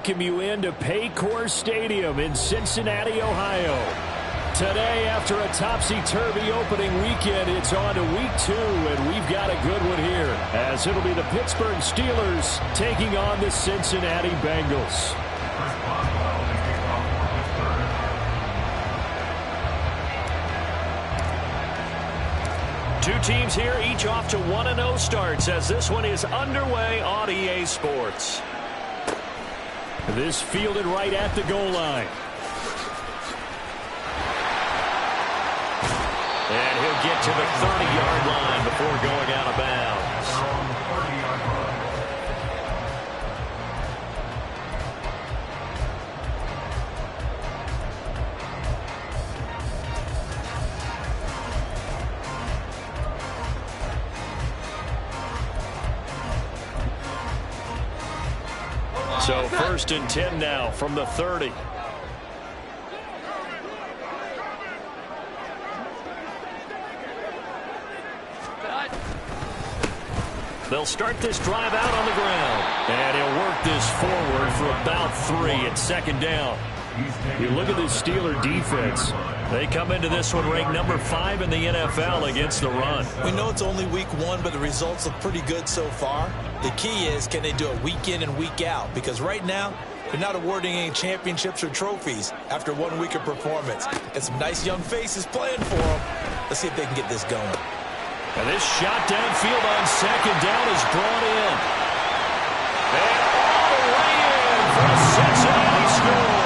Welcome you into Paycor Stadium in Cincinnati, Ohio. Today, after a topsy-turvy opening weekend, it's on to week 2, and we've got a good one here, as it'll be the Pittsburgh Steelers taking on the Cincinnati Bengals. Two teams here, each off to 1-0 starts, as this one is underway on EA Sports. This fielded right at the goal line. And he'll get to the 30-yard line before going out of bounds. So 1st and 10 now from the 30. They'll start this drive out on the ground. And he'll work this forward for about 3 at 2nd down. You look at this Steeler defense. They come into this one ranked number 5 in the NFL against the run. We know it's only week 1, but the results look pretty good so far. The key is, can they do it week in and week out? Because right now, they're not awarding any championships or trophies after 1 week of performance. And some nice young faces playing for them. Let's see if they can get this going. And this shot downfield on 2nd down is brought in. And all the way in for a Cincinnati score.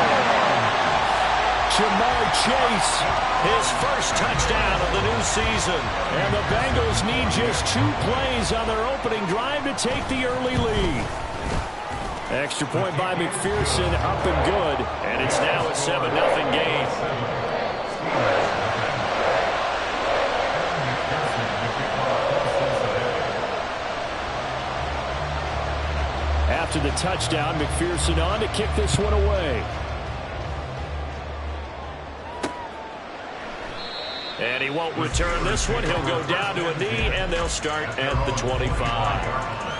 Ja'Marr Chase, his first touchdown of the new season. And the Bengals need just 2 plays on their opening drive to take the early lead. Extra point by McPherson, up and good. And it's now a 7-0 game. After the touchdown, McPherson on to kick this one away. And he won't return this one. He'll go down to a knee, and they'll start at the 25.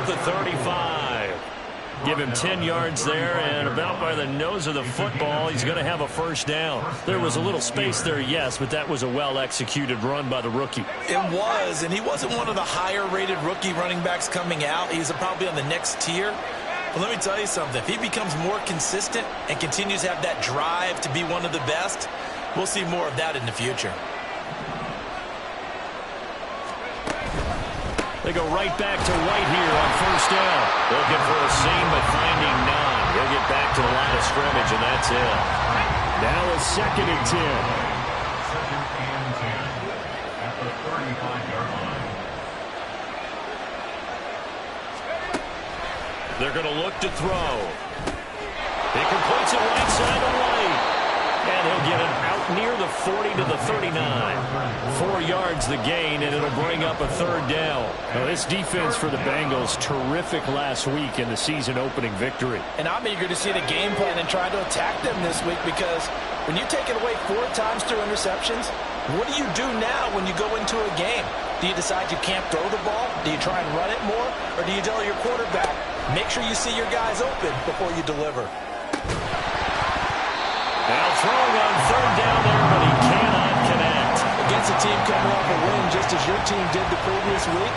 The 35. Give him 10 yards there, and about by the nose of the football, he's going to have a 1st down. There was a little space there, yes, but that was a well-executed run by the rookie. It was, and he wasn't one of the higher-rated rookie running backs coming out. He's probably on the next tier. But let me tell you something. If he becomes more consistent and continues to have that drive to be one of the best, we'll see more of that in the future. They go right back to White here on 1st down. Looking for a seam, but finding none. He'll get back to the line of scrimmage, and that's it. Now a 2nd and 10. 2nd and 10 at the 35-yard line. They're going to look to throw. He completes it right side to White. And he'll get it out near the 40 to the 39. 4 yards the gain, and it'll bring up a 3rd down. Now, this defense for the Bengals, terrific last week in the season-opening victory. And I'm eager to see the game plan and try to attack them this week, because when you take it away 4 times through interceptions, what do you do now when you go into a game? Do you decide you can't throw the ball? Do you try and run it more? Or do you tell your quarterback, make sure you see your guys open before you deliver? Now throwing on 3rd down there, but he cannot connect. Against a team coming off a win just as your team did the previous week,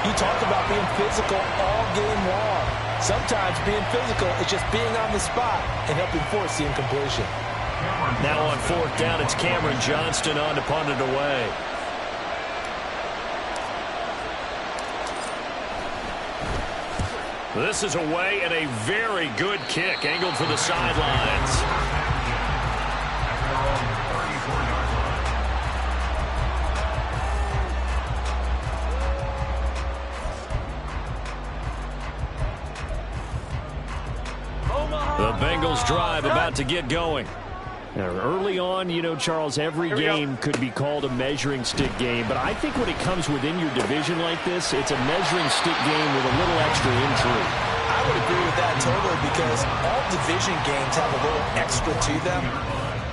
you talk about being physical all game long. Sometimes being physical is just being on the spot and helping force the incompletion. Now on 4th down, it's Cameron Johnston on to punt it away. This is away, and a very good kick angled for the sidelines. The Bengals drive about to get going. Now, early on, you know, Charles, every game could be called a measuring stick game. But I think when it comes within your division like this, it's a measuring stick game with a little extra intrigue. I would agree with that totally because all division games have a little extra to them.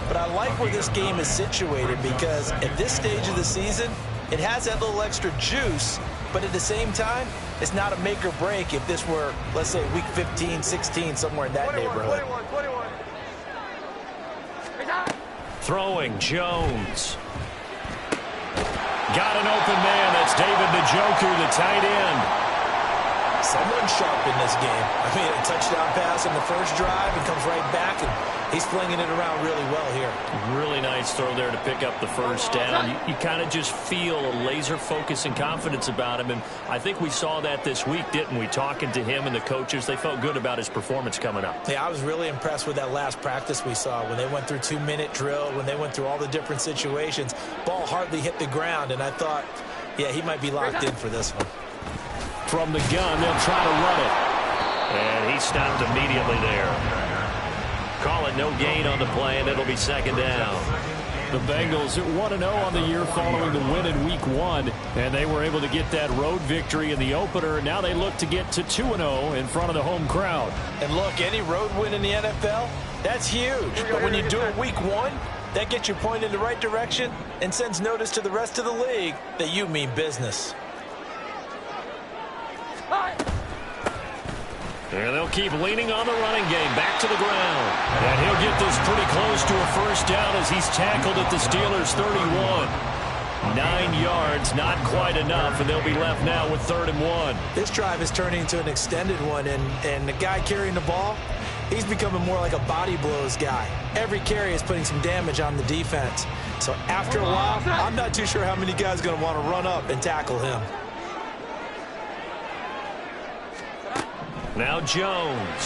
But I like where this game is situated because at this stage of the season, it has that little extra juice. But at the same time, it's not a make or break if this were, let's say, week 15, 16, somewhere in that neighborhood. 21. Throwing, Jones. Got an open man. That's David Njoku, the tight end. Someone sharp in this game. I mean, a touchdown pass in the first drive and comes right back, and he's flinging it around really well here. Really nice throw there to pick up the first down. You kind of just feel a laser focus and confidence about him, and I think we saw that this week, didn't we? Talking to him and the coaches, they felt good about his performance coming up. Yeah, I was really impressed with that last practice we saw when they went through 2-minute drill, when they went through all the different situations. Ball hardly hit the ground, and I thought, yeah, he might be locked in for this one. From the gun, they'll try to run it. And he stopped immediately there. Call it no gain on the play, and it'll be second down. The Bengals 1-0 on the year following the win in Week 1, and they were able to get that road victory in the opener. Now they look to get to 2-0 in front of the home crowd. And look, any road win in the NFL, that's huge. But when you do it Week 1, that gets you pointed in the right direction and sends notice to the rest of the league that you mean business. And they'll keep leaning on the running game. Back to the ground. And he'll get this pretty close to a first down as he's tackled at the Steelers' 31. 9 yards, not quite enough, and they'll be left now with 3rd and 1. This drive is turning into an extended one, and the guy carrying the ball, he's becoming more like a body blows guy. Every carry is putting some damage on the defense. So after a while, I'm not too sure how many guys are going to want to run up and tackle him. Now Jones.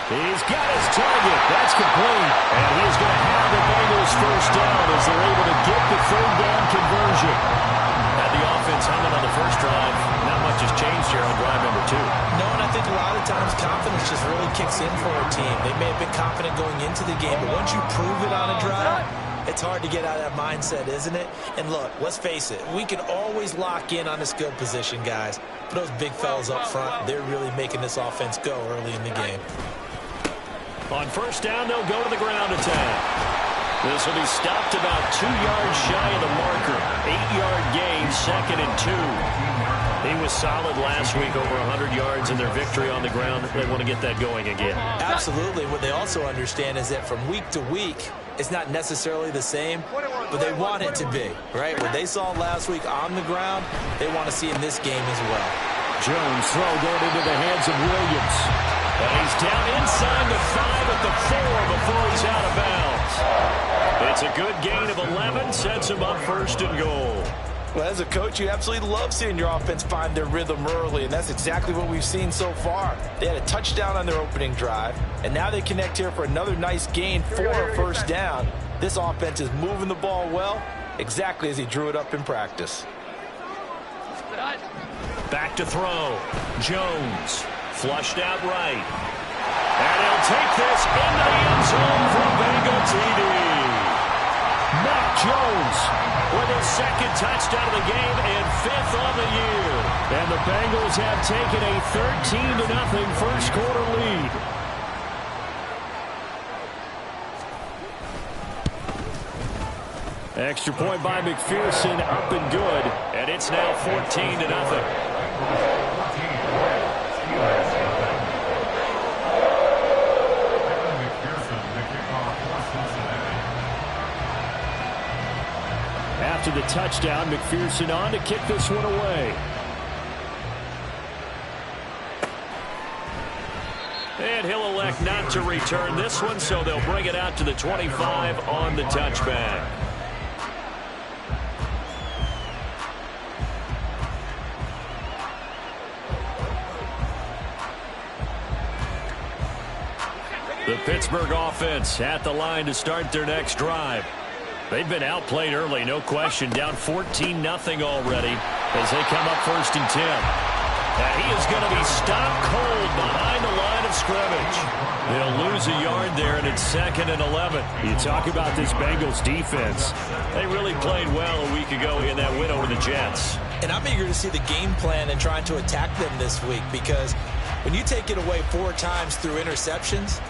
He's got his target. That's complete. And he's going to have the Bengals first down as they're able to get the 3rd down conversion. Had the offense humming on the first drive. Not much has changed here on drive number 2. No, and I think a lot of times confidence just really kicks in for a team. They may have been confident going into the game, but once you prove it on a drive, it's hard to get out of that mindset, isn't it? And look, let's face it, we can always lock in on the skill position, guys. But those big fellas up front, they're really making this offense go early in the game. On first down, they'll go to the ground attack. This will be stopped about 2 yards shy of the marker. 8-yard gain, 2nd and 2. He was solid last week, over 100 yards in their victory on the ground. They want to get that going again. Absolutely. What they also understand is that from week to week, it's not necessarily the same, but they want it to be, right? What they saw last week on the ground, they want to see in this game as well. Jones throw going into the hands of Williams. And he's down inside the 5 at the 4 before he's out of bounds. It's a good gain of 11, sets him up 1st and goal. Well, as a coach, you absolutely love seeing your offense find their rhythm early, and that's exactly what we've seen so far. They had a touchdown on their opening drive, and now they connect here for another nice gain for a first down. This offense is moving the ball well, exactly as he drew it up in practice. Back to throw. Jones flushed out right. And he'll take this into the end zone for a Bengal TD. Mac Jones with his 2nd touchdown of the game and 5th on the year. And the Bengals have taken a 13-0 first quarter lead. Extra point by McPherson, up and good. And it's now 14-0. After the touchdown, McPherson on to kick this one away. And he'll elect not to return this one, so they'll bring it out to the 25 on the touchback. The Pittsburgh offense at the line to start their next drive. They've been outplayed early, no question. Down 14-0 already as they come up 1st and 10. And he is going to be stopped cold behind the line of scrimmage. They'll lose a yard there, and it's 2nd and 11. You talk about this Bengals defense. They really played well a week ago in that win over the Jets. And I'm eager to see the game plan and trying to attack them this week, because when you take it away 4 times through interceptions,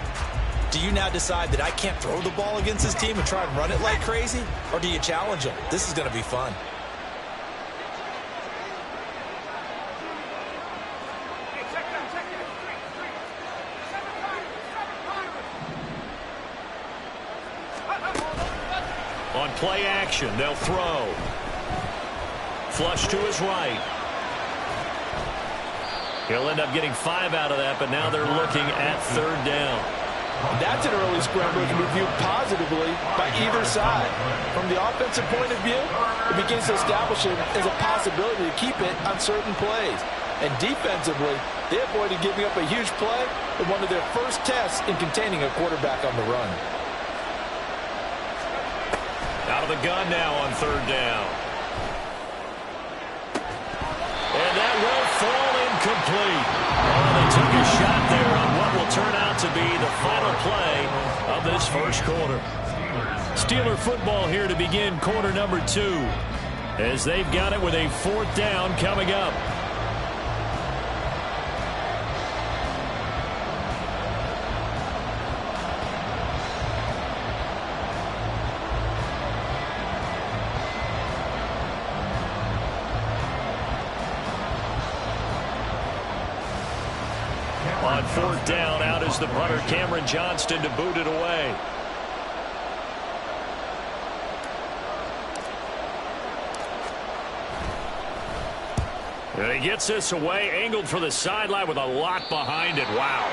do you now decide that I can't throw the ball against this team and try and run it like crazy? Or do you challenge them? This is going to be fun. On play action, they'll throw. Flush to his right. He'll end up getting 5 out of that, but now they're looking at 3rd down. That's an early scramble that can be viewed positively by either side. From the offensive point of view, it begins to establish it as a possibility to keep it on certain plays. And defensively, they avoided giving up a huge play in one of their first tests in containing a quarterback on the run. Out of the gun now on 3rd down. And that will fall incomplete. Oh, they took a shot there on what will turn out to be the final play of this first quarter. Steeler football here to begin quarter number 2, as they've got it with a 4th down coming up. On 4th down, out is the punter, Cameron Johnston, to boot it away. And he gets this away, angled for the sideline with a lot behind it. Wow.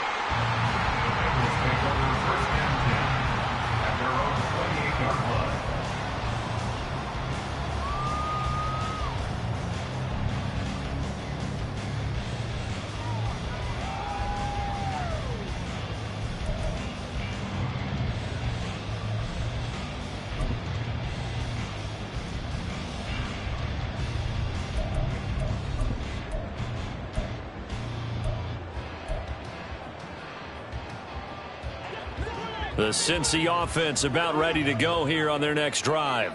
The Cincy offense about ready to go here on their next drive.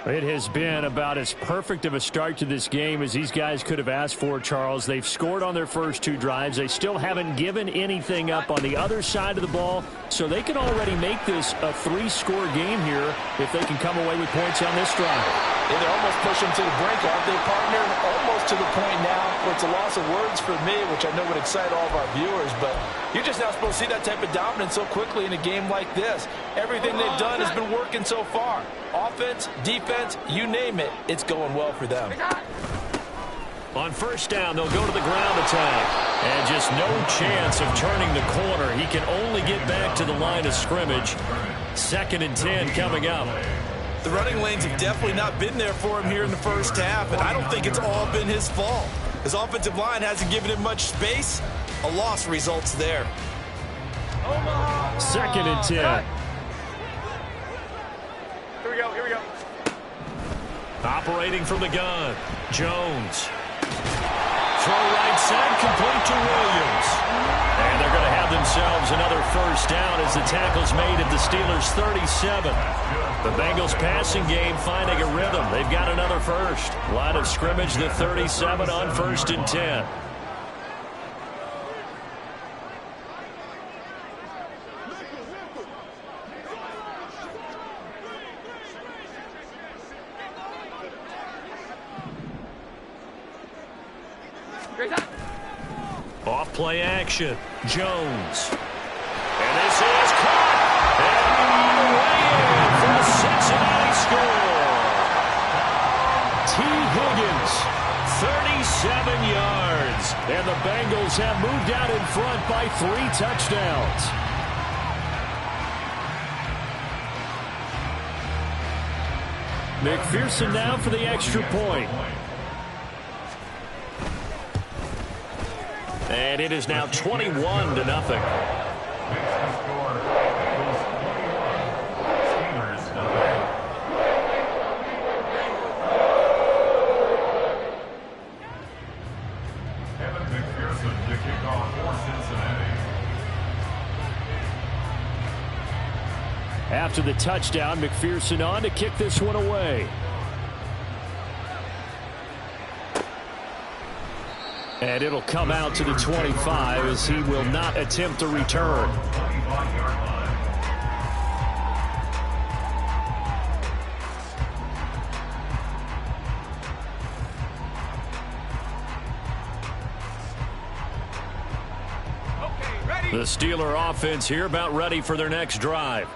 It has been about as perfect of a start to this game as these guys could have asked for, Charles. They've scored on their first 2 drives. They still haven't given anything up on the other side of the ball, so they can already make this a 3-score game here if they can come away with points on this drive. Yeah, they're almost pushing to the brink, aren't they, partner? Almost to the point now where it's a loss of words for me, which I know would excite all of our viewers, but you're just not supposed to see that type of dominance so quickly in a game like this. Everything they've done has been working so far. Offense, defense, you name it, it's going well for them. On 1st down, they'll go to the ground attack. And just no chance of turning the corner. He can only get back to the line of scrimmage. 2nd and 10 coming up. The running lanes have definitely not been there for him here in the first half, and I don't think it's all been his fault. His offensive line hasn't given him much space. A loss results there. 2nd and 10. Here we go. Operating from the gun, Jones. Throw right side, complete to Williams. And they're going to have themselves another 1st down as the tackle's made at the Steelers' 37. The Bengals passing game finding a rhythm. They've got another first. Line of scrimmage, the 37 on 1st and 10. Off play action, Jones. And this is caught. And way in for the Cincinnati score. T. Higgins, 37 yards. And the Bengals have moved out in front by 3 touchdowns. McPherson now for the extra point. And it is now 21-0. Evan McPherson to kick off for Cincinnati. After the touchdown, McPherson on to kick this one away. And it'll come out to the 25 as he will not attempt to return. The Steeler offense here about ready for their next drive.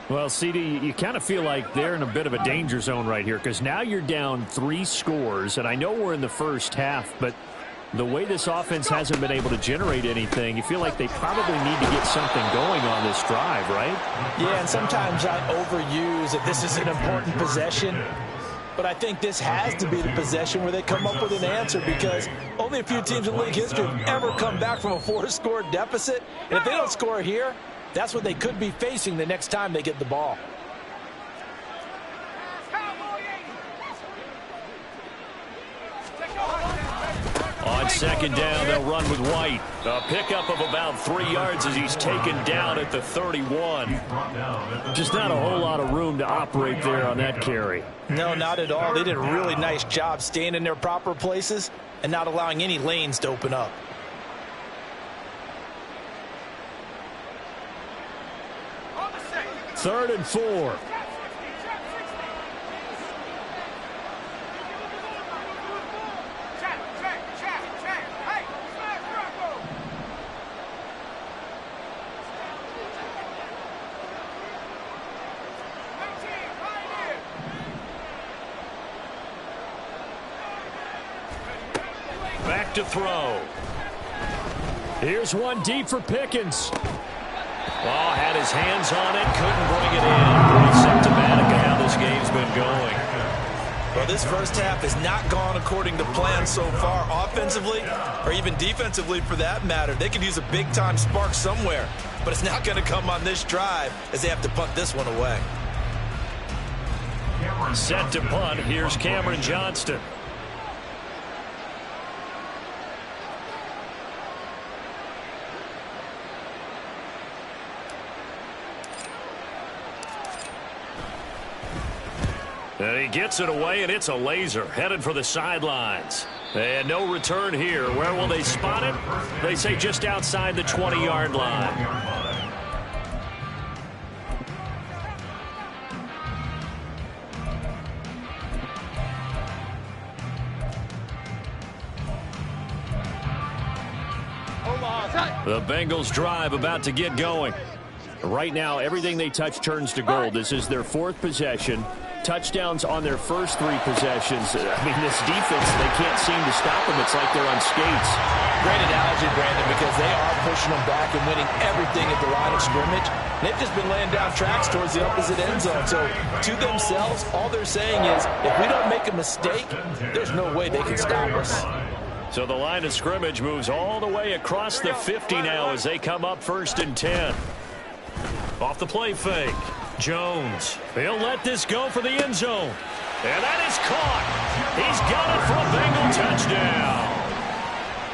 Well, CD, you kind of feel like they're in a bit of a danger zone right here because now you're down 3 scores, and I know we're in the first half, but the way this offense hasn't been able to generate anything, you feel like they probably need to get something going on this drive, right? Yeah, and sometimes I overuse that this is an important possession. But I think this has to be the possession where they come up with an answer because only a few teams in league history have ever come back from a 4-score deficit. And if they don't score here, that's what they could be facing the next time they get the ball. On second down, they'll run with White. A pickup of about 3 yards as he's taken down at the 31. Just not a whole lot of room to operate there on that carry. No, not at all. They did a really nice job staying in their proper places and not allowing any lanes to open up. Third and 4. Back to throw. Here's one deep for Pickens. Oh, had his hands on it, couldn't bring it in. Pretty symptomatic of how this game's been going. Well, this first half has not gone according to plan so far offensively or even defensively for that matter. They could use a big-time spark somewhere, but it's not going to come on this drive as they have to punt this one away. Set to punt. Here's Cameron Johnston. And he gets it away, and it's a laser headed for the sidelines. And no return here. Where will they spot it? They say just outside the 20-yard line. The Bengals drive about to get going. Right now, everything they touch turns to gold. This is their 4th possession. Touchdowns on their first 3 possessions. I mean, this defense, they can't seem to stop them. It's like they're on skates. Great analogy, Brandon, because they are pushing them back and winning everything at the line of scrimmage. They've just been laying down tracks towards the opposite end zone. So, to themselves, all they're saying is, if we don't make a mistake, there's no way they can stop us. So the line of scrimmage moves all the way across the 50 now as they come up 1st and 10. Off the play fake. Jones. He'll let this go for the end zone. And that is caught. He's got it for a Bengal touchdown.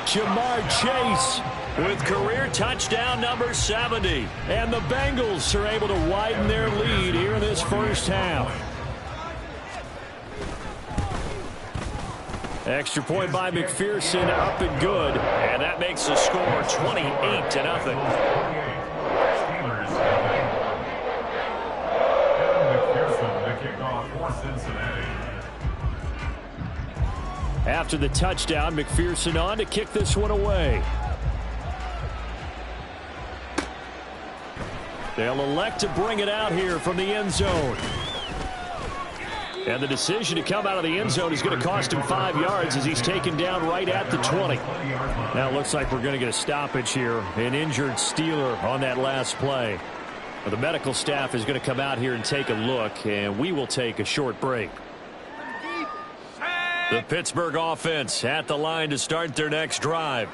Jamar Chase with career touchdown number 70. And the Bengals are able to widen their lead here in this first half. Extra point by McPherson, up and good. And that makes the score 28-0. After the touchdown, McPherson on to kick this one away. They'll elect to bring it out here from the end zone. And the decision to come out of the end zone is going to cost him 5 yards as he's taken down right at the 20. Now it looks like we're going to get a stoppage here. An injured Steeler on that last play. Well, the medical staff is going to come out here and take a look, and we will take a short break. The Pittsburgh offense at the line to start their next drive.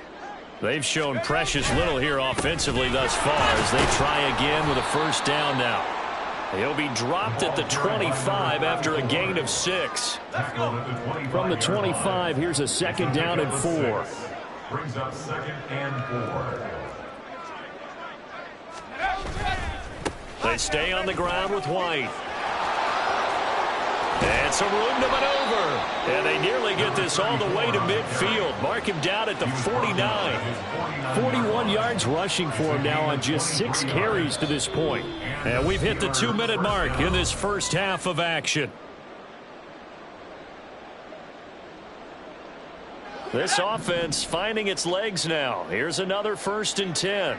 They've shown precious little here offensively thus far as they try again with a first down now. He'll be dropped at the 25 after a gain of 6. From the 25, here's a 2nd down and 4. Brings up 2nd and 4. They stay on the ground with White. And some room to maneuver. And they nearly get this all the way to midfield. Mark him down at the 49. 41 yards rushing for him now on just 6 carries to this point. And we've hit the 2-minute mark in this first half of action. This offense finding its legs now. Here's another 1st and 10.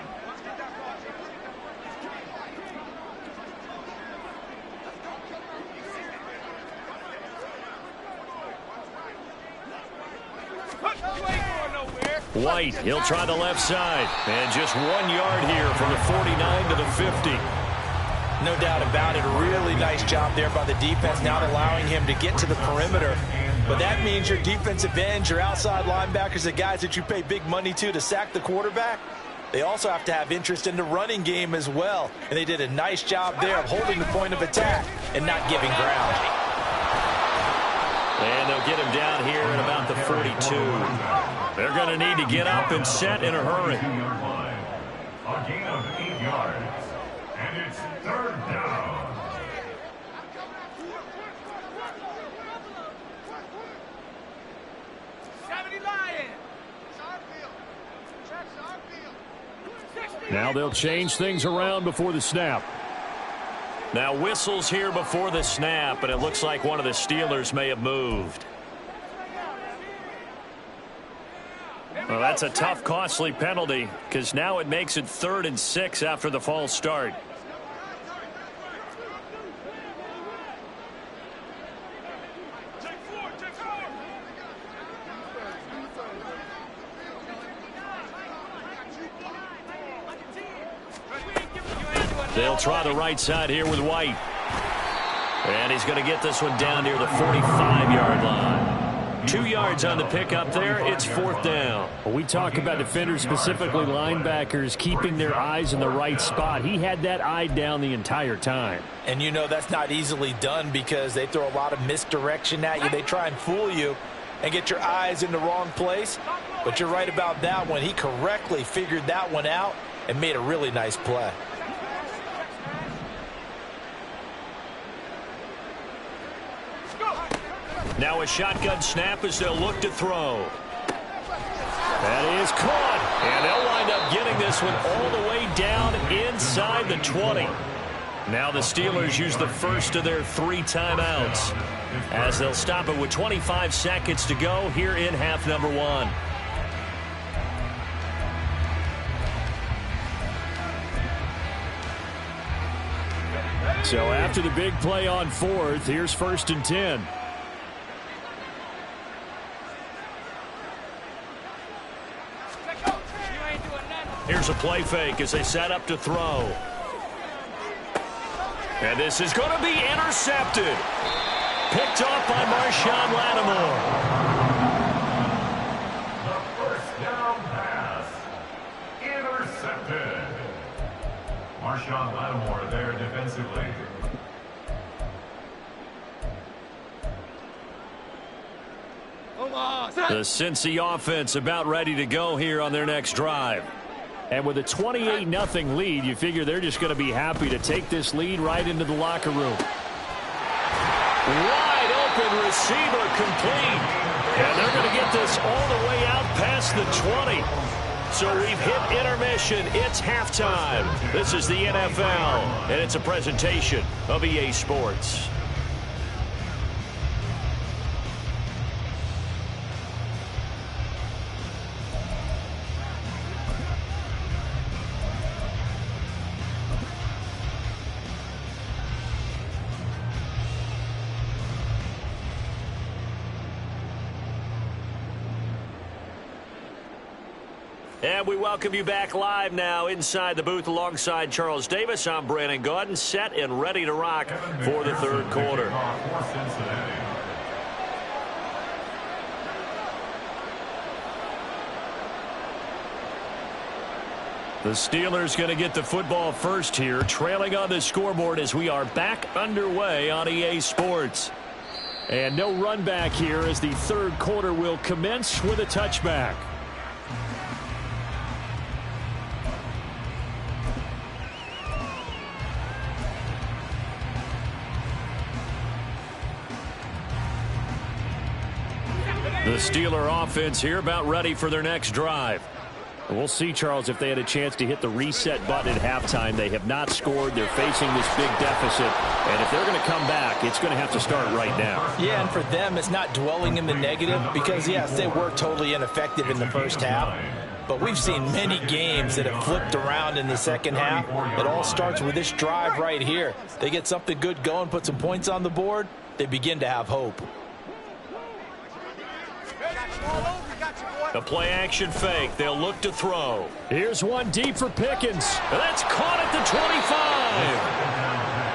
White, he'll try the left side. And just 1 yard here from the 49 to the 50. No doubt about it. A really nice job there by the defense, not allowing him to get to the perimeter. But that means your defensive ends, your outside linebackers, the guys that you pay big money to sack the quarterback, they also have to have interest in the running game as well. And they did a nice job there of holding the point of attack and not giving ground. And they'll get him down here at about the 42. They're going to need to get up and set in a hurry. A gain of 8 yards. And it's 3rd down. Now they'll change things around before the snap. Now whistles here before the snap, and it looks like one of the Steelers may have moved. Well, that's a tough, costly penalty because now it makes it 3rd and 6 after the false start. They'll try the right side here with White. And he's going to get this one down near the 45-yard line. 2 yards on the pickup there. It's 4th down. We talk about defenders, specifically linebackers, keeping their eyes in the right spot. He had that eye down the entire time. And you know that's not easily done because they throw a lot of misdirection at you. They try and fool you and get your eyes in the wrong place. But you're right about that one. He correctly figured that one out and made a really nice play. Now a shotgun snap as they'll look to throw. That is caught. And they'll wind up getting this one all the way down inside the 20. Now the Steelers use the first of their 3 timeouts as they'll stop it with 25 seconds to go here in half number 1. So after the big play on 4th, here's 1st and 10. Here's a play fake as they set up to throw. And this is going to be intercepted. Picked off by Marshawn Lattimore. The 1st down pass. Intercepted. Marshawn Lattimore there defensively. The Cincy offense about ready to go here on their next drive. And with a 28-0 lead, you figure they're just going to be happy to take this lead right into the locker room. Wide open receiver complete. And they're going to get this all the way out past the 20. So we've hit intermission. It's halftime. This is the NFL, and it's a presentation of EA Sports. And we welcome you back live now inside the booth alongside Charles Davis. I'm Brandon Gaudin, set and ready to rock for the 3rd quarter. The Steelers going to get the football first here, trailing on the scoreboard as we are back underway on EA Sports. And no run back here as the 3rd quarter will commence with a touchback. The Steeler offense here about ready for their next drive. We'll see, Charles, if they had a chance to hit the reset button at halftime. They have not scored. They're facing this big deficit. And if they're going to come back, it's going to have to start right now. Yeah, and for them, it's not dwelling in the negative because, yes, they were totally ineffective in the first half. But we've seen many games that have flipped around in the second half. It all starts with this drive right here. They get something good going, put some points on the board, they begin to have hope. The play-action fake. They'll look to throw. Here's one deep for Pickens. That's caught at the 25.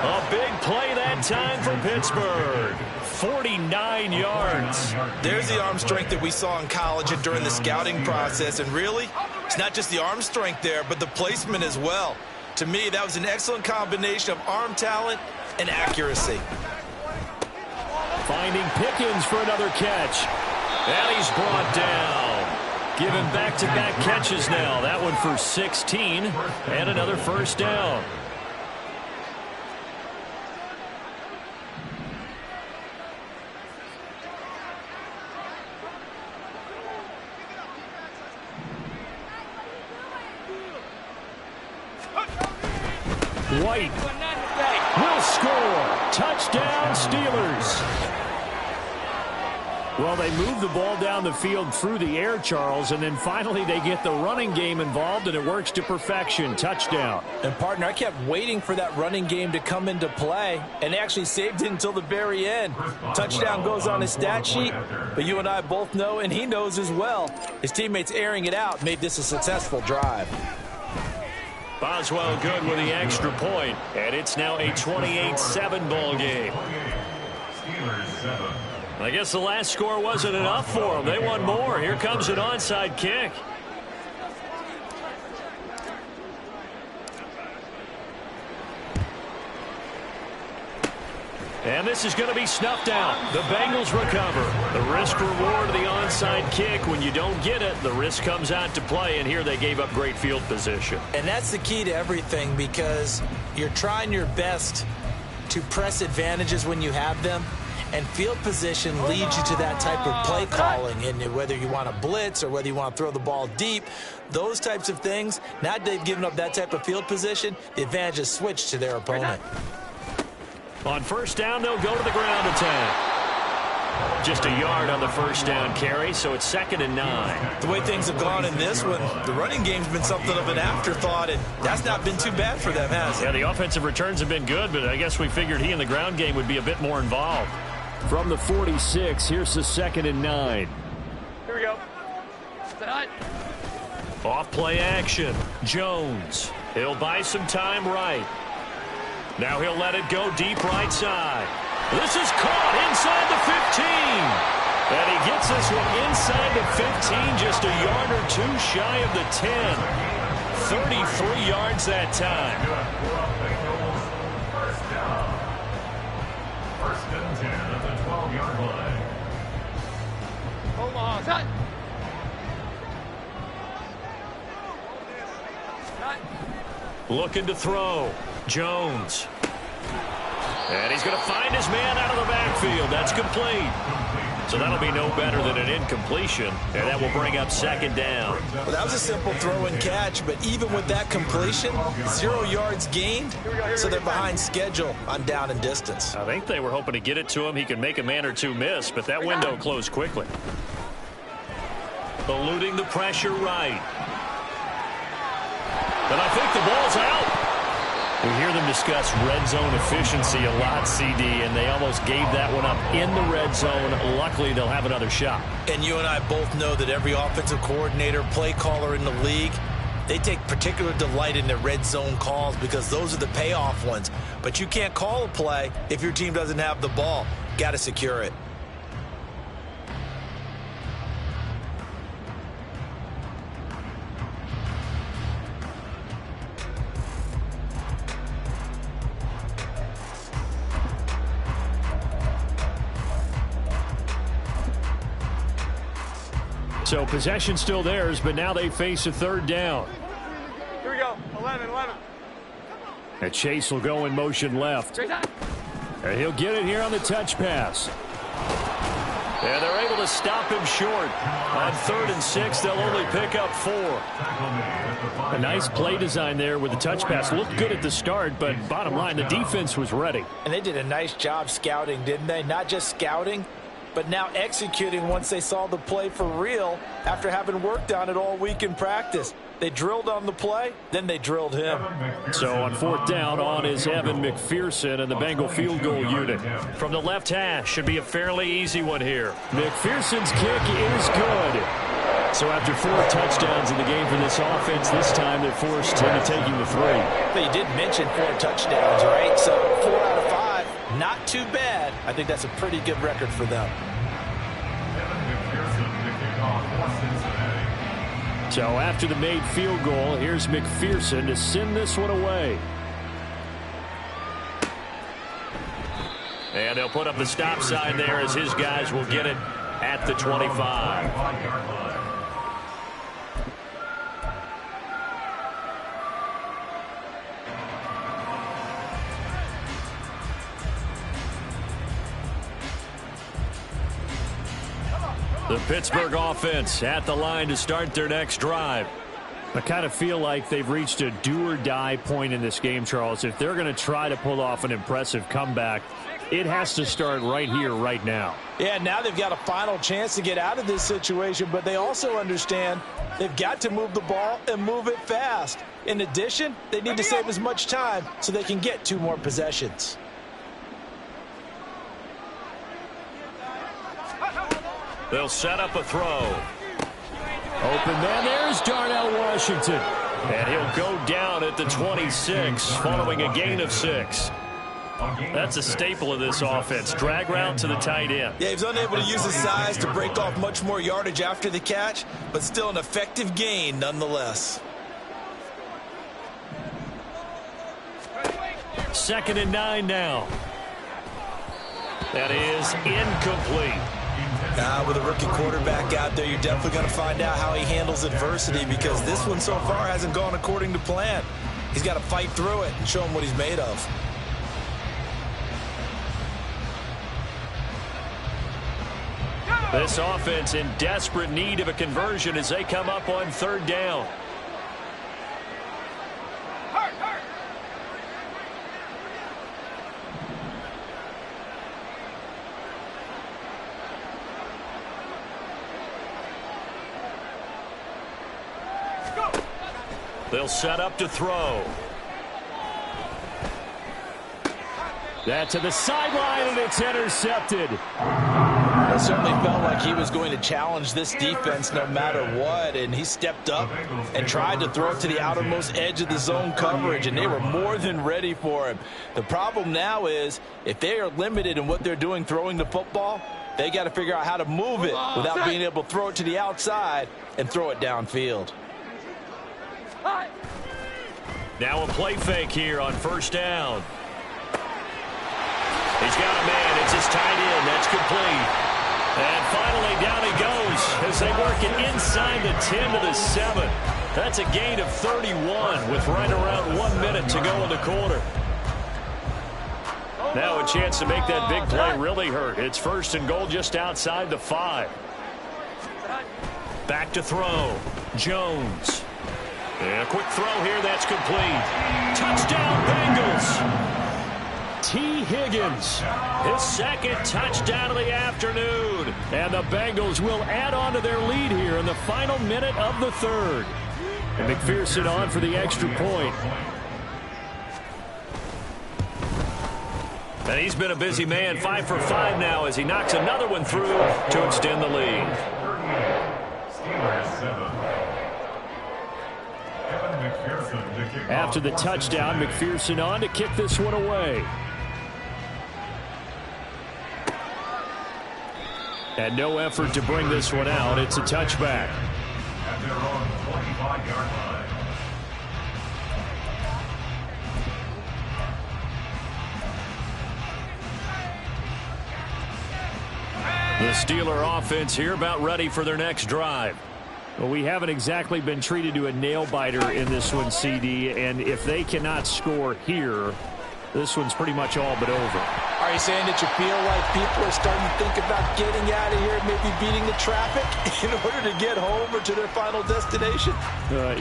A big play that time for Pittsburgh. 49 yards. There's the arm strength that we saw in college and during the scouting process. And really, it's not just the arm strength there, but the placement as well. To me, that was an excellent combination of arm talent and accuracy. Finding Pickens for another catch. And he's brought down. Given back-to-back catches now. That one for 16 and another first down. White will score. Touchdown, Steelers. Well, they move the ball down the field through the air, Charles, and then finally they get the running game involved, and it works to perfection. Touchdown. And, partner, I kept waiting for that running game to come into play, and they actually saved it until the very end. Touchdown goes on his stat sheet, but you and I both know, and he knows as well, his teammates airing it out made this a successful drive. Boswell good with the extra point, and it's now a 28-7 ball game. I guess the last score wasn't enough for them. They want more. Here comes an onside kick. And this is going to be snuffed out. The Bengals recover. The risk reward of the onside kick. When you don't get it, the risk comes out to play, and here they gave up great field position. And that's the key to everything, because you're trying your best to press advantages when you have them. And field position leads you to that type of play calling. And whether you want to blitz or whether you want to throw the ball deep, those types of things, now that they've given up that type of field position, the advantage is switched to their opponent. On first down, they'll go to the ground attack. Just a yard on the first down carry, so it's 2nd and 9. The way things have gone in this one, the running game's been something of an afterthought, and that's not been too bad for them, has it? Yeah, the offensive returns have been good, but I guess we figured he in the ground game would be a bit more involved. From the 46, here's the 2nd and 9. Here we go. Off play action. Jones. He'll buy some time right. Now he'll let it go deep right side. This is caught inside the 15. And he gets this one inside the 15, just a yard or two shy of the 10. 33 yards that time. First and 10 at the 12-yard line. Hold on. Cut. Looking to throw. Jones. And he's going to find his man out of the backfield. That's complete. So that'll be no better than an incompletion. And that will bring up 2nd down. Well, that was a simple throw and catch, but even with that completion, 0 yards gained, so they're behind schedule on down and distance. I think they were hoping to get it to him. He could make a man or two miss, but that window closed quickly. Eluding the pressure right. And I think the ball's out. We hear them discuss red zone efficiency a lot, CD, and they almost gave that one up in the red zone. Luckily, they'll have another shot. And you and I both know that every offensive coordinator, play caller in the league, they take particular delight in their red zone calls because those are the payoff ones. But you can't call a play if your team doesn't have the ball. Got to secure it. So possession still theirs, but now they face a 3rd down. Here we go. 11. And Chase will go in motion left. And he'll get it here on the touch pass. And they're able to stop him short. On 3rd and 6, they'll only pick up 4. A nice play design there with the touch pass. Looked good at the start, but bottom line, the defense was ready. And they did a nice job scouting, didn't they? Not just scouting, but now executing once they saw the play for real after having worked on it all week in practice. They drilled on the play, then they drilled him. So on 4th down, on is Evan McPherson and the Bengal field goal unit. From the left hash, should be a fairly easy one here. McPherson's kick is good. So after 4 touchdowns in the game for this offense, this time they're forced into taking the 3. But you did mention 4 touchdowns, right? So 4 out of 5, not too bad. I think that's a pretty good record for them. So after the made field goal, here's McPherson to send this one away. And they'll put up the stop sign there as his guys will get it at the 25. The Pittsburgh offense at the line to start their next drive. I kind of feel like they've reached a do-or-die point in this game, Charles. If they're going to try to pull off an impressive comeback, it has to start right here, right now. Yeah, now they've got a final chance to get out of this situation, but they also understand they've got to move the ball and move it fast. In addition, they need to save as much time so they can get 2 more possessions. They'll set up a throw. Open man, there's Darnell Washington. And he'll go down at the 26 following a gain of 6. That's a staple of this offense. Drag route to the tight end. Yeah, he was unable to use his size to break off much more yardage after the catch, but still an effective gain nonetheless. 2nd and 9 now. That is incomplete. With a rookie quarterback out there, you're definitely going to find out how he handles adversity, because this one so far hasn't gone according to plan. He's got to fight through it and show him what he's made of. This offense in desperate need of a conversion as they come up on 3rd down. They'll set up to throw. That to the sideline, and it's intercepted. It certainly felt like he was going to challenge this defense no matter what, and he stepped up and tried to throw it to the outermost edge of the zone coverage, and they were more than ready for him. The problem now is, if they are limited in what they're doing throwing the football, they got to figure out how to move it without being able to throw it to the outside and throw it downfield. Now a play fake here on 1st down. He's got a man. It's his tight end. That's complete. And finally down he goes as they work it inside the 10 to the 7. That's a gain of 31 with right around 1 minute to go in the quarter. Now a chance to make that big play really hurt. It's 1st and goal just outside the 5. Back to throw. Jones. And a quick throw here. That's complete. Touchdown Bengals. T. Higgins, His 2nd touchdown of the afternoon. and the Bengals will add on to their lead here in the final minute of the 3rd. And McPherson on for the extra point. And he's been a busy man, 5 for 5 now as he knocks another one through to extend the lead. After the touchdown, McPherson on to kick this one away. And no effort to bring this one out. It's a touchback. At their own 25-yard line. The Steeler offense here about ready for their next drive. Well, we haven't exactly been treated to a nail-biter in this one, CD, and if they cannot score here, This one's pretty much all but over. Are you saying that you feel like people are starting to think about getting out of here, maybe beating the traffic in order to get home or to their final destination?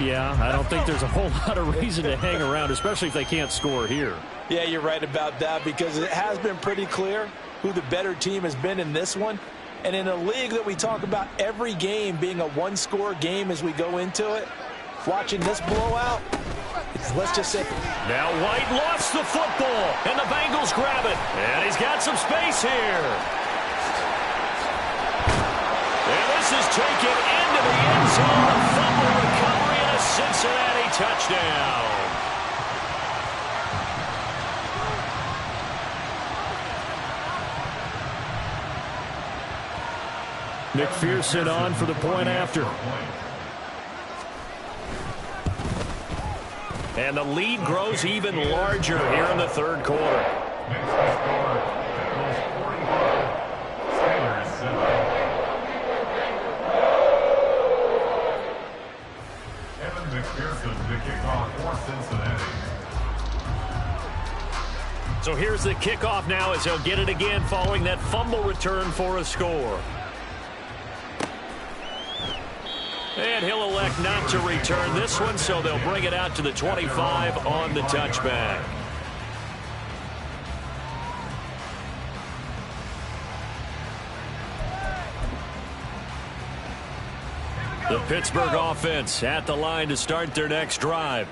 Yeah, I don't think there's a whole lot of reason to hang around, especially if they can't score here. Yeah, you're right about that, because it has been pretty clear who the better team has been in this one. And in a league that we talk about every game being a one-score game as we go into it, watching this blowout, let's just say. Now White lost the football, and the Bengals grab it. And he's got some space here. And this is taken into the end zone. A fumble recovery and a Cincinnati touchdown. McPherson on for the point after. And the lead grows even larger here in the third quarter. Makes the score Bengals 45, Steelers 7. Evan McPherson to kick off for Cincinnati. So here's the kickoff now as he'll get it again following that fumble return for a score. And he'll elect not to return this one, so they'll bring it out to the 25 on the touchback. The Pittsburgh offense at the line to start their next drive.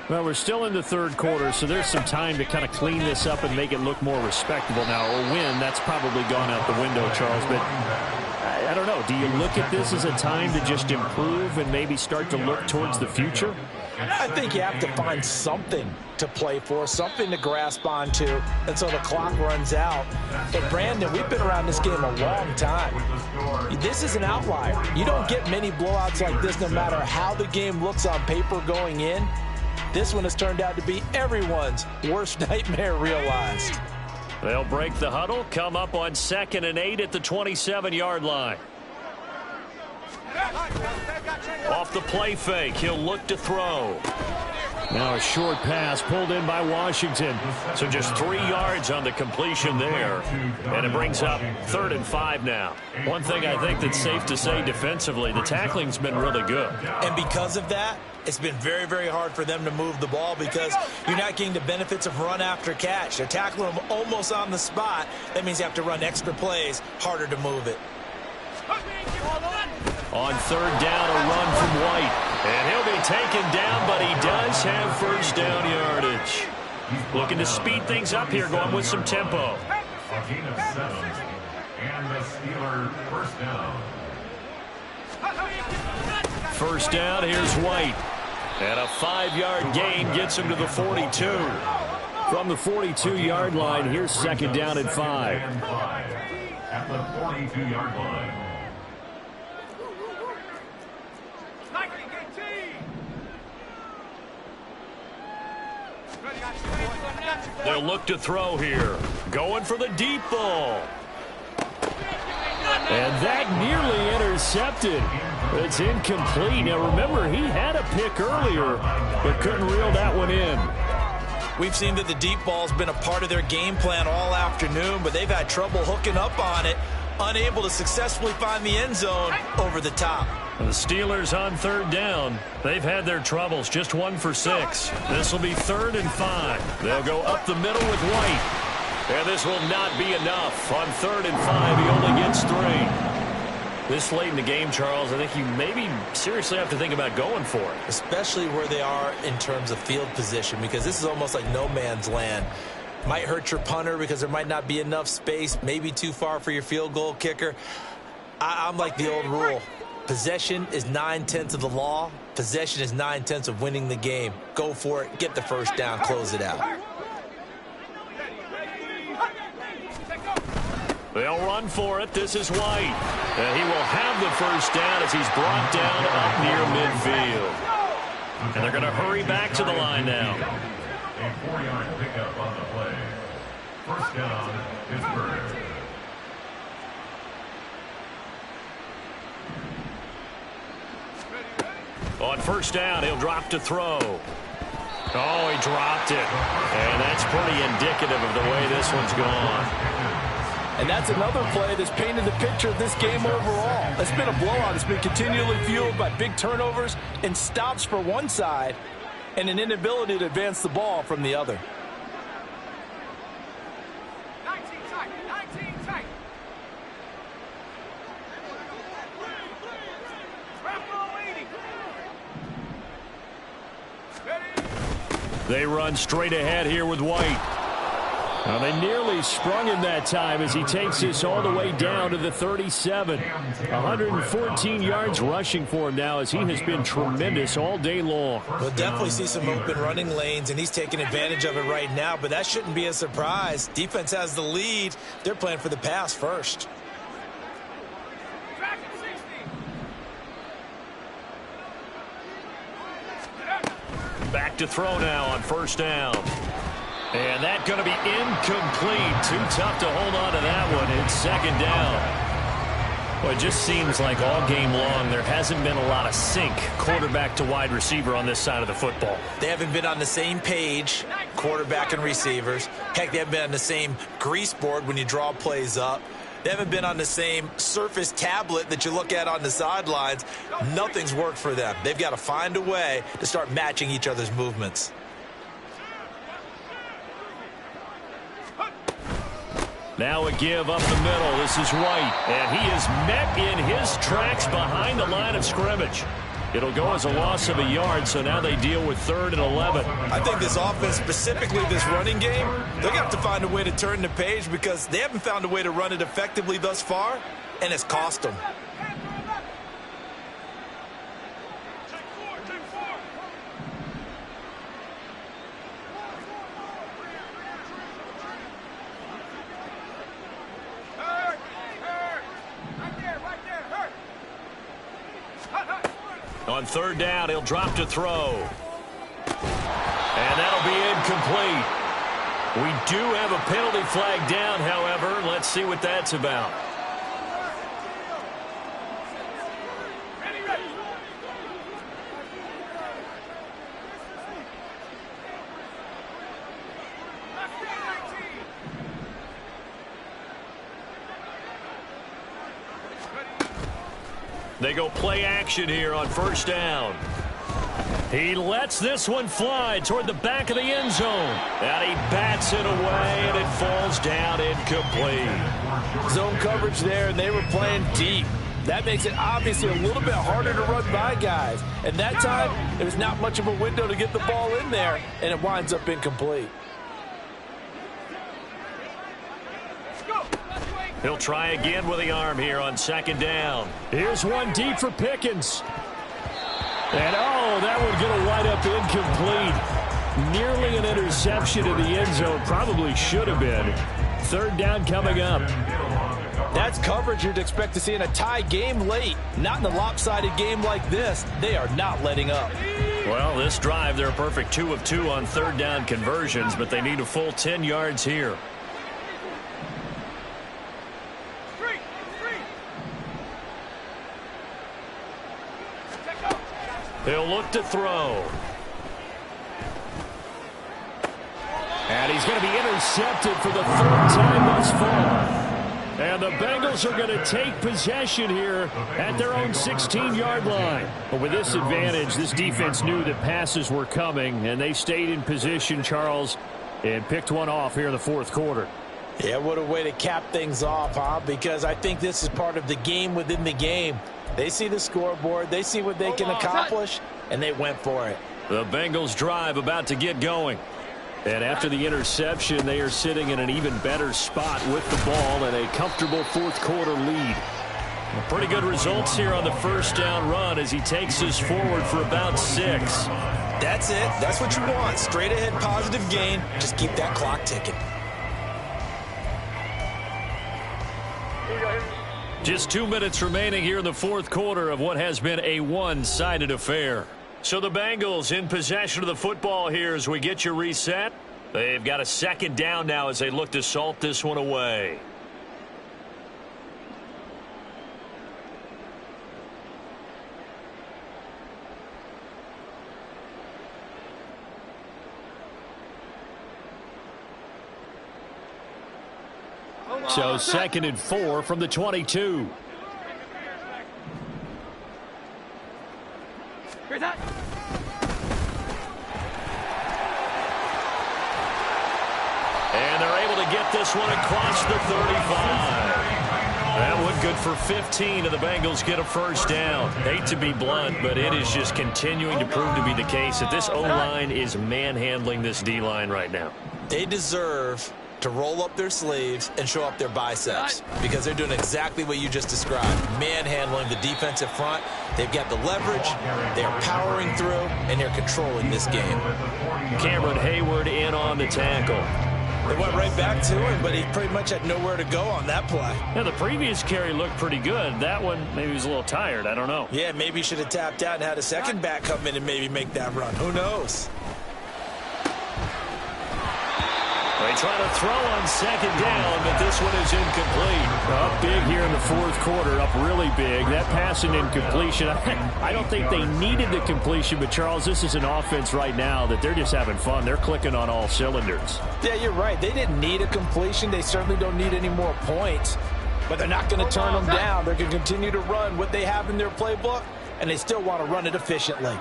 Well, we're still in the third quarter, so there's some time to kind of clean this up and make it look more respectable now. A win, that's probably gone out the window, Charles, but I don't know. Do you look at this as a time to just improve and maybe start to look towards the future? I think you have to find something to play for, something to grasp onto until the clock runs out. But, Brandon, we've been around this game a long time. This is an outlier. You don't get many blowouts like this no matter how the game looks on paper going in. This one has turned out to be everyone's worst nightmare realized. They'll break the huddle, come up on 2nd and 8 at the 27-yard line. Off the play fake, he'll look to throw. Now a short pass pulled in by Washington. So just 3 yards on the completion there. And it brings up 3rd and 5 now. One thing I think that's safe to say defensively, the tackling's been really good. And because of that, it's been very, very hard for them to move the ball because you're not getting the benefits of run after catch. They're tackling them almost on the spot. That means you have to run extra plays, harder to move it. On 3rd down, a run from White. And he'll be taken down, but he does have first down yardage. Looking to speed things up here, going with some tempo. A gain of 7. And the Steelers first down. First down, here's White. And a 5-yard gain gets him to the 42. From the 42-yard line, here's 2nd down and 5. At the 42-yard line. They'll look to throw here. Going for the deep ball. And that nearly intercepted. It's incomplete. Now, remember, he had a pick earlier, but couldn't reel that one in. We've seen that the deep ball's been a part of their game plan all afternoon, but they've had trouble hooking up on it, unable to successfully find the end zone over the top. And the Steelers on 3rd down. They've had their troubles, just 1 for 6. This will be 3rd and 5. They'll go up the middle with White. And this will not be enough. On 3rd and 5, he only gets 3. This late in the game, Charles, I think you maybe seriously have to think about going for it. Especially where they are in terms of field position, because this is almost like no man's land. Might hurt your punter because there might not be enough space, maybe too far for your field goal kicker. I'm like the old rule. Possession is 9/10 of the law. Possession is 9/10 of winning the game. Go for it. Get the first down. Close it out. They'll run for it. This is White. And he will have the first down as he's brought down up near midfield. And they're going to hurry back to the line now. A 4-yard pickup on the play. First down, Pittsburgh. On first down, he'll drop to throw. Oh, he dropped it. And that's pretty indicative of the way this one's gone. And that's another play that's painted the picture of this game overall. It's been a blowout. It's been continually fueled by big turnovers and stops for one side and an inability to advance the ball from the other. 19 tight. 19 tight. Trap ball 80. Ready? They run straight ahead here with White. Now they nearly sprung him that time as he takes this all the way down to the 37. 114 yards rushing for him now as he has been tremendous all day long. We'll definitely see some open running lanes, and he's taking advantage of it right now, but that shouldn't be a surprise. Defense has the lead. They're playing for the pass first. Track it 60. Back to throw now on first down. And that's going to be incomplete. Too tough to hold on to that one. It's second down. Well, it just seems like all game long there hasn't been a lot of sync quarterback to wide receiver on this side of the football. They haven't been on the same page, quarterback and receivers. Heck, they haven't been on the same grease board when you draw plays up. They haven't been on the same Surface tablet that you look at on the sidelines. Nothing's worked for them. They've got to find a way to start matching each other's movements. Now a give up the middle. This is White. And he is met in his tracks behind the line of scrimmage. It'll go as a loss of a yard, so now they deal with 3rd and 11. I think this offense, specifically this running game, they're going to have to find a way to turn the page because they haven't found a way to run it effectively thus far, and it's cost them. On 3rd down, he'll drop to throw. And that'll be incomplete. We do have a penalty flag down, however. Let's see what that's about. They go play action here on first down. He lets this one fly toward the back of the end zone. And he bats it away, and it falls down incomplete. Zone coverage there, and they were playing deep. That makes it obviously a little bit harder to run by guys. And that time, there was not much of a window to get the ball in there, and it winds up incomplete. He'll try again with the arm here on 2nd down. Here's one deep for Pickens. And, oh, that would get a wide up incomplete. Nearly an interception in the end zone. Probably should have been. 3rd down coming up. That's coverage you'd expect to see in a tie game late. Not in a lopsided game like this. They are not letting up. Well, this drive, they're a perfect 2 of 2 on 3rd down conversions, but they need a full 10 yards here. He'll look to throw. And he's going to be intercepted for the 3rd time thus far. And the Bengals are going to take possession here at their own 16-yard line. But with this advantage, this defense knew that passes were coming, and they stayed in position, Charles, and picked one off here in the 4th quarter. Yeah, what a way to cap things off, huh? Because I think this is part of the game within the game. They see the scoreboard, they see what they can accomplish, and they went for it. The Bengals drive about to get going. And after the interception, they are sitting in an even better spot with the ball and a comfortable 4th quarter lead. Pretty good results here on the first down run as he takes us forward for about 6. That's it. That's what you want. Straight ahead positive gain. Just keep that clock ticking. Just 2 minutes remaining here in the 4th quarter of what has been a one-sided affair. So the Bengals in possession of the football here as we get you reset. They've got a 2nd down now as they look to salt this one away. So 2nd and 4 from the 22. Here's that. And they're able to get this one across the 35. That one good for 15, and the Bengals get a first down. Hate to be blunt, but it is just continuing to prove to be the case that this O-line is manhandling this D-line right now. They deserve to roll up their sleeves and show up their biceps because they're doing exactly what you just described. Manhandling the defensive front. They've got the leverage, they're powering through, and they're controlling this game. Cameron Hayward in on the tackle. They went right back to him, but he pretty much had nowhere to go on that play. Now, the previous carry looked pretty good. That one, maybe he was a little tired. I don't know. Yeah, maybe he should have tapped out and had a second back come in and maybe make that run. Who knows? They try to throw on 2nd down, but this one is incomplete. Up big here in the 4th quarter, up really big. That pass and incompletion, I don't think they needed the completion, but Charles, this is an offense right now that they're just having fun. They're clicking on all cylinders. Yeah, you're right. They didn't need a completion. They certainly don't need any more points, but they're not going to turn them down. They're going to continue to run what they have in their playbook, and they still want to run it efficiently.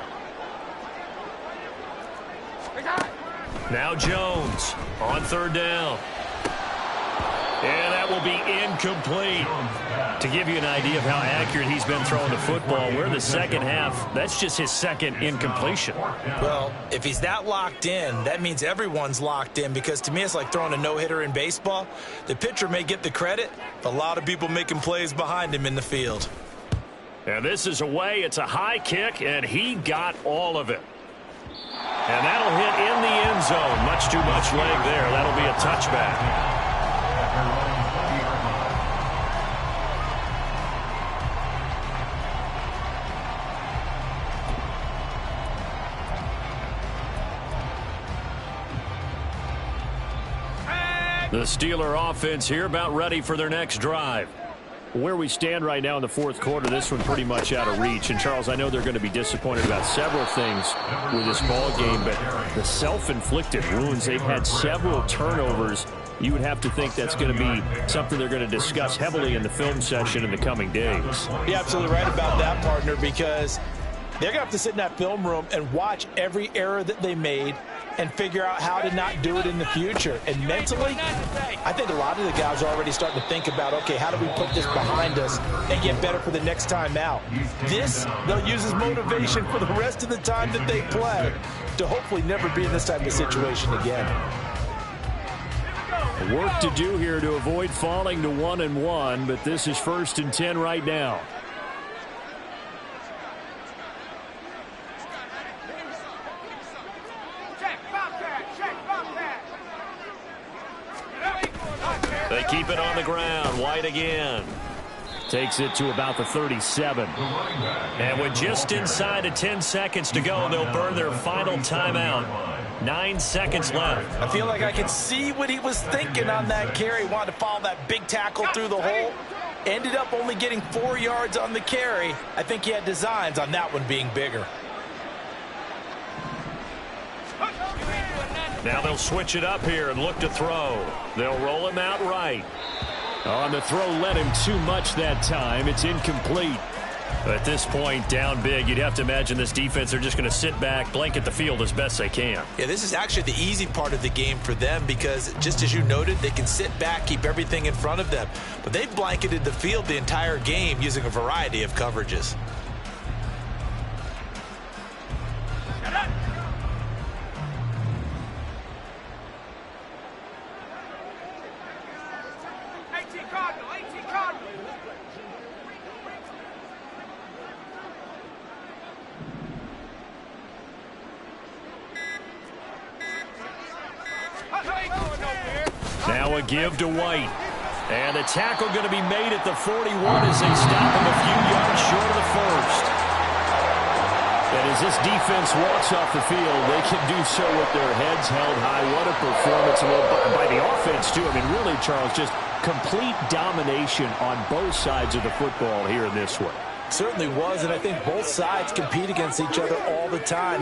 Now Jones on 3rd down. And that will be incomplete. To give you an idea of how accurate he's been throwing the football, we're in the second half. That's just his 2nd incompletion. Well, if he's that locked in, that means everyone's locked in, because to me it's like throwing a no-hitter in baseball. The pitcher may get the credit, but a lot of people making plays behind him in the field. And this is away. It's a high kick, and he got all of it. And that'll hit in the end zone. Much too much leg there. That'll be a touchback. The Steeler offense here about ready for their next drive. Where we stand right now in the 4th quarter, this one pretty much out of reach. And, Charles, I know they're going to be disappointed about several things with this ball game, but the self-inflicted wounds, they've had several turnovers. You would have to think that's going to be something they're going to discuss heavily in the film session in the coming days. You're absolutely right about that, partner, because they're going to have to sit in that film room and watch every error that they made and figure out how to not do it in the future. And mentally, I think a lot of the guys are already starting to think about, okay, how do we put this behind us and get better for the next time out? This, they'll use as motivation for the rest of the time that they play to hopefully never be in this type of situation again. Work to do here to avoid falling to 1-1, but this is 1st and 10 right now. They keep it on the ground. White again. Takes it to about the 37. And with just inside of 10 seconds to go, they'll burn their final timeout. 9 seconds left. I feel like I can see what he was thinking on that carry. Wanted to follow that big tackle through the hole. Ended up only getting 4 yards on the carry. I think he had designs on that one being bigger. Now they'll switch it up here and look to throw. They'll roll him out right. On the throw, led him too much that time. It's incomplete. At this point, down big, you'd have to imagine this defense, they're just going to sit back, blanket the field as best they can. Yeah, this is actually the easy part of the game for them because, just as you noted, they can sit back, keep everything in front of them. But they've blanketed the field the entire game using a variety of coverages. Now a give to White. And the tackle going to be made at the 41 as they stop him a few yards short of the first. And as this defense walks off the field, they can do so with their heads held high. What a performance by the offense, too. I mean, really, Charles, just complete domination on both sides of the football here in this one. Certainly was, and I think both sides compete against each other all the time.